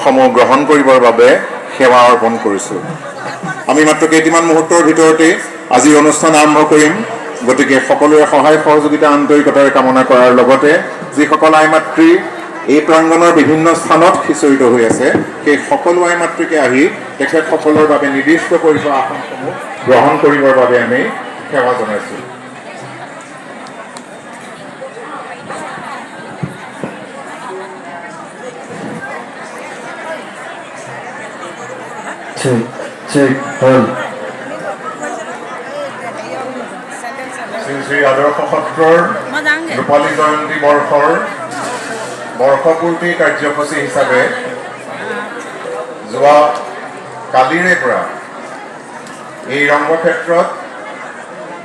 আসনসমূহ গ্ৰহণ কৰিবৰ বাবে সেৱা অৰ্পণ কৰিছোঁ। আমি মাত্ৰ কেইটিমান মুহূৰ্তৰ ভিতৰতে আজিৰ অনুষ্ঠান আৰম্ভ কৰিম। গতিকে সকলোৰে সহায় সহযোগিতা আন্তৰিকতাৰে কামনা কৰাৰ লগতে যিসকল আই মাতৃ এই প্ৰাংগণৰ বিভিন্ন স্থানত সিঁচৰিত হৈ আছে, সেই সকলো আই মাতৃকে আহি তেখেতসকলৰ বাবে নিৰ্দিষ্ট কৰি থোৱা আসনসমূহ গ্ৰহণ কৰিবৰ বাবে আমি সেৱা জনাইছোঁ। শ্ৰী শ্ৰী আদৰ্শ সত্ৰৰ ৰূপালী জয়ন্তী বৰ্ষৰ বৰ্ষপূৰ্তি কাৰ্যসূচী হিচাপে যোৱা কালিৰে পৰা এই ৰংগক্ষেত্ৰত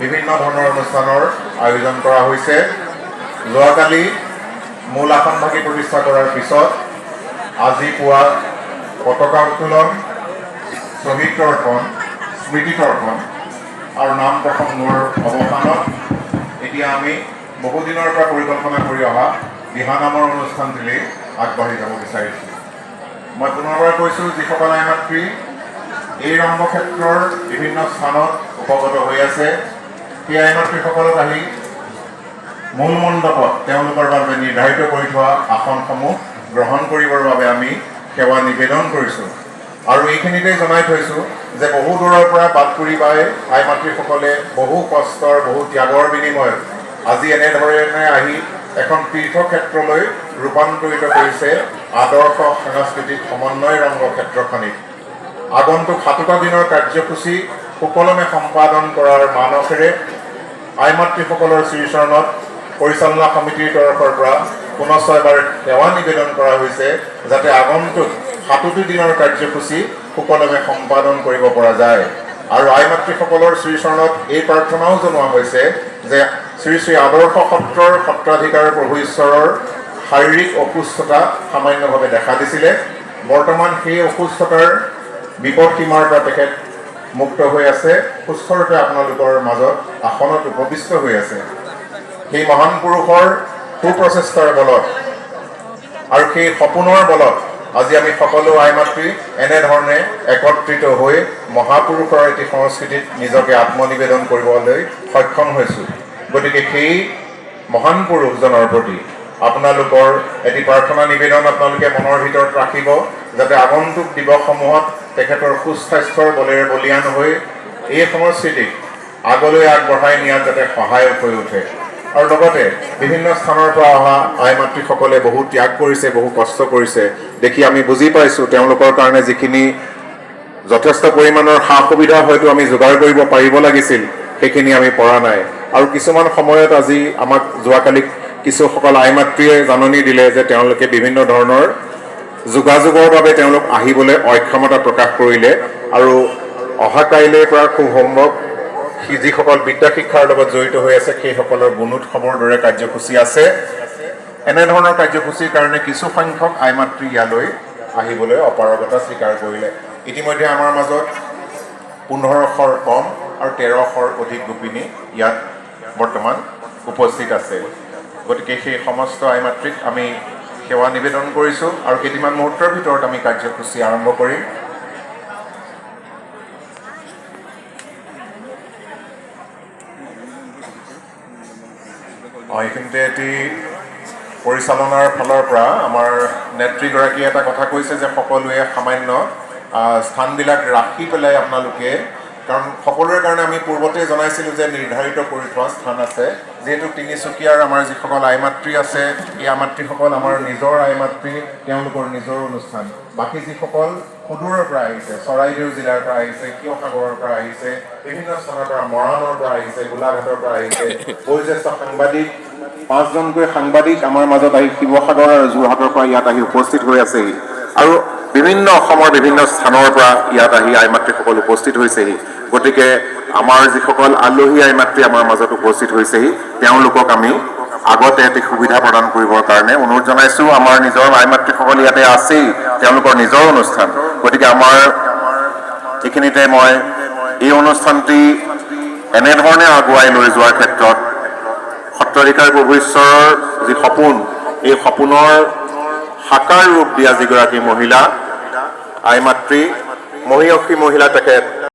বিভিন্ন ধৰণৰ অনুষ্ঠানৰ আয়োজন কৰা হৈছে। যোৱাকালি মূল আসনভাগী প্ৰতিষ্ঠা কৰাৰ পিছত আজি পুৱা পতাকা উত্তোলন, শ্বহীদ তৰ্পণ, স্মৃতি তৰ্পণ আৰু নাম প্ৰসংগৰ অৱসানত এতিয়া আমি বহুদিনৰ পৰা পৰিকল্পনা কৰি অহা দিহানামৰ অনুষ্ঠানটিলৈ আগবাঢ়ি যাব বিচাৰিছোঁ। মই পুনৰবাৰ কৈছোঁ, যিসকল আই মাতৃ এই ৰংগক্ষেত্ৰৰ বিভিন্ন স্থানত উপগত হৈ আছে, সেই আই মাতৃসকলক আহি মূল মণ্ডপত তেওঁলোকৰ বাবে নিৰ্ধাৰিত কৰি থোৱা আসনসমূহ গ্ৰহণ কৰিবৰ বাবে আমি সেৱা নিবেদন কৰিছোঁ। আৰু এইখিনিতে জনাই থৈছোঁ যে বহু দূৰৰ পৰা বাটপুৰি বাই আই মাতৃসকলে বহু কষ্টৰ, বহু ত্যাগৰ বিনিময়ত আজি এনেধৰণে আহি এখন তীৰ্থক্ষেত্ৰলৈ ৰূপান্তৰিত কৰিছে আদৰ্শ সাংস্কৃতিক সমন্বয় ৰংগক্ষেত্ৰখনিক। আগন্তুক 7টা দিনৰ কাৰ্যসূচী সুকলমে সম্পাদন কৰাৰ মানসেৰে আই মাতৃসকলৰ শ্ৰীচৰণত পৰিচালনা সমিতিৰ তৰফৰ পৰা পুনশ্চ এবাৰ সেৱা নিবেদন কৰা হৈছে, যাতে আগন্তুক 7টি দিনৰ কাৰ্যসূচী সুকলমে সম্পাদন কৰিব পৰা যায়। আৰু আই মাতৃসকলৰ শ্ৰীচৰণত এই প্ৰাৰ্থনাও জনোৱা হৈছে যে শ্ৰী শ্ৰী আদৰ্শ সত্ৰৰ সত্ৰাধিকাৰ প্ৰভু ঈশ্বৰৰ শাৰীৰিক অসুস্থতা সামান্যভাৱে দেখা দিছিলে। বৰ্তমান সেই অসুস্থতাৰ বিপদ সীমাৰ পৰা তেখেত মুক্ত হৈ আছে, সুস্থৰূপে আপোনালোকৰ মাজত আসনত উপবিষ্ট হৈ আছে। সেই মহান পুৰুষৰ সুপ্ৰচেষ্টাৰ বলত আৰু সেই সপোনৰ বলত আজি আমি সকলো আই মাতৃ এনেধৰণে একত্ৰিত হৈ মহাপুৰুষৰ এটি সংস্কৃতিত নিজকে আত্মনিবেদন কৰিবলৈ সক্ষম হৈছোঁ। গতিকে সেই মহান পুৰুষজনৰ প্ৰতি আপোনালোকৰ এটি প্ৰাৰ্থনা নিবেদন আপোনালোকে মনৰ ভিতৰত ৰাখিব, যাতে আগন্তুক দিৱসসমূহত তেখেতৰ সুস্বাস্থ্যৰ বলেৰে বলিয়ান হৈ এই সংস্কৃতিক আগলৈ আগবঢ়াই নিয়াত যাতে সহায়ক হৈ উঠে। আৰু লগতে বিভিন্ন স্থানৰ পৰা অহা আই মাতৃসকলে বহু ত্যাগ কৰিছে, বহু কষ্ট কৰিছে দেখি আমি বুজি পাইছোঁ তেওঁলোকৰ কাৰণে যিখিনি যথেষ্ট পৰিমাণৰ সা সুবিধা হয়তো আমি যোগাৰ কৰিব পাৰিব লাগিছিল, সেইখিনি আমি পৰা নাই। আৰু কিছুমান সময়ত আজি আমাক যোৱাকালি কিছুসকল আই মাতৃয়ে জাননী দিলে যে তেওঁলোকে বিভিন্ন ধৰণৰ যোগাযোগৰ বাবে তেওঁলোক আহিবলৈ অক্ষমতা প্ৰকাশ কৰিলে। আৰু অহা কাইলৈৰ পৰা খুব সম্ভৱ যিসকল বিদ্যা শিক্ষাৰ লগত জড়িত হৈ আছে সেইসকলৰ গুণোৎসৱৰ দৰে কাৰ্যসূচী আছে। এনেধৰণৰ কাৰ্যসূচীৰ কাৰণে কিছু সংখ্যক আই মাতৃ ইয়ালৈ আহিবলৈ অপাৰগতা স্বীকাৰ কৰিলে। ইতিমধ্যে আমাৰ মাজত 1500ৰ কম আৰু 1300ৰ অধিক গোপিনী ইয়াত বৰ্তমান উপস্থিত আছে। গতিকে সেই সমস্ত আই মাতৃক আমি সেৱা নিবেদন কৰিছোঁ আৰু কেইটিমান মুহূৰ্তৰ ভিতৰত আমি কাৰ্যসূচী আৰম্ভ কৰিম। এইখিনিতে এটি পৰিচালনাৰ ফালৰ পৰা আমাৰ নেত্ৰীগৰাকীয়ে এটা কথা কৈছে যে সকলোৱে সামান্য স্থানবিলাক ৰাখি পেলাই আপোনালোকে, কাৰণ সকলোৰে কাৰণে আমি পূৰ্বতে জনাইছিলোঁ যে নিৰ্ধাৰিত কৰি থোৱা স্থান আছে। যিহেতু তিনিচুকীয়াৰ আমাৰ যিসকল আই মাতৃ আছে, এই আই মাতৃসকল আমাৰ নিজৰ আই মাতৃ, তেওঁলোকৰ নিজৰ অনুষ্ঠান। বাকী যিসকল সুদূৰৰ পৰা আহিছে, চৰাইদেউ জিলাৰ পৰা আহিছে, শিৱসাগৰৰ পৰা আহিছে, বিভিন্ন স্থানৰ পৰা, মৰাণৰ পৰা আহিছে, গোলাঘাটৰ পৰা আহিছে, বয়োজ্যেষ্ঠ সাংবাদিক 5জনকৈ সাংবাদিক আমাৰ মাজত আহি শিৱসাগৰ আৰু যোৰহাটৰ পৰা ইয়াত আহি উপস্থিত হৈ আছেহি। আৰু বিভিন্ন অসমৰ বিভিন্ন স্থানৰ পৰা ইয়াত আহি আই মাতৃসকল উপস্থিত হৈছেহি। গতিকে আমাৰ যিসকল আলহী আই মাতৃ আমাৰ মাজত উপস্থিত হৈছেহি, তেওঁলোকক আমি আগতে এটি সুবিধা প্ৰদান কৰিবৰ কাৰণে অনুৰোধ জনাইছোঁ। আমাৰ নিজৰ আই মাতৃসকল ইয়াতে আছেই, তেওঁলোকৰ নিজৰ অনুষ্ঠান। গতিকে আমাৰ এইখিনিতে মই এই অনুষ্ঠানটি এনেধৰণে আগুৱাই লৈ যোৱাৰ ক্ষেত্ৰত সত্ৰাধিকাৰ প্ৰভু ঈশ্বৰৰ যি সপোন, এই সপোনৰ সাকাৰ ৰূপ দিয়া যিগৰাকী মহিলা, আই মাতৃ মহীয়সী মহিলা তেখেত